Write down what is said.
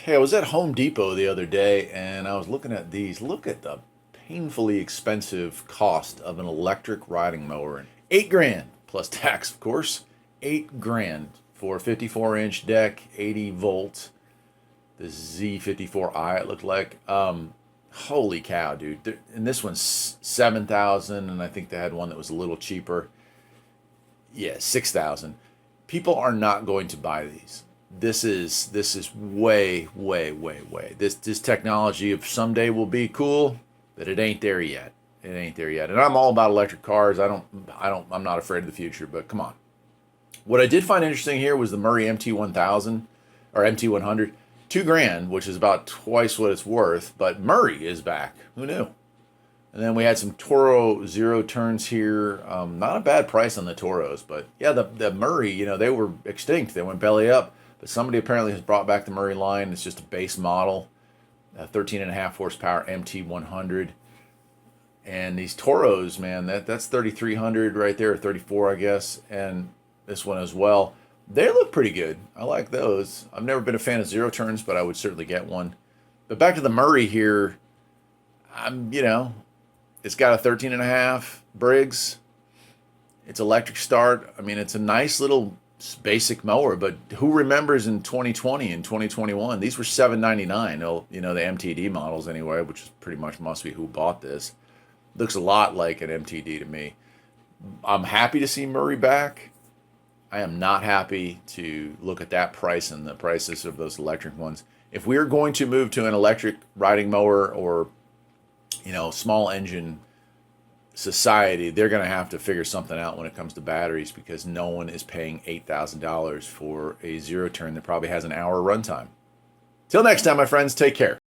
Hey, I was at Home Depot the other day and I was looking at these. Look at the painfully expensive cost of an electric riding mower. 8 grand plus tax, of course. 8 grand for a 54-inch deck, 80 volt. The Z54i it looked like. Holy cow, dude. And this one's 7,000, and I think they had one that was a little cheaper. Yeah, 6,000. People are not going to buy these. This is way, way, way, way. This technology of someday will be cool, but it ain't there yet. It ain't there yet. And I'm all about electric cars. I'm not afraid of the future, but come on. What I did find interesting here was the Murray MT1000 or MT100. 2 grand, which is about twice what it's worth, but Murray is back. Who knew? And then we had some Toro zero turns here. Not a bad price on the Toros, but yeah, the Murray, they were extinct. They went belly up. But somebody apparently has brought back the Murray line. It's just a base model, a 13 and a half horsepower MT100. And these Toros, man, that's 3,300 right there, 34, I guess. And this one as well. They look pretty good. I like those. I've never been a fan of zero turns, but I would certainly get one. But back to the Murray here, it's got a 13 and a half Briggs. It's electric start. I mean, it's a nice little basic mower, but who remembers in 2020 and 2021? These were $799. The MTD models anyway, which is pretty much must be who bought this. Looks a lot like an MTD to me. I'm happy to see Murray back. I am not happy to look at that price and the prices of those electric ones. If we're going to move to an electric riding mower or, small engine society, they're going to have to figure something out when it comes to batteries because no one is paying $8,000 for a zero turn that probably has an hour runtime. Till next time, my friends, take care.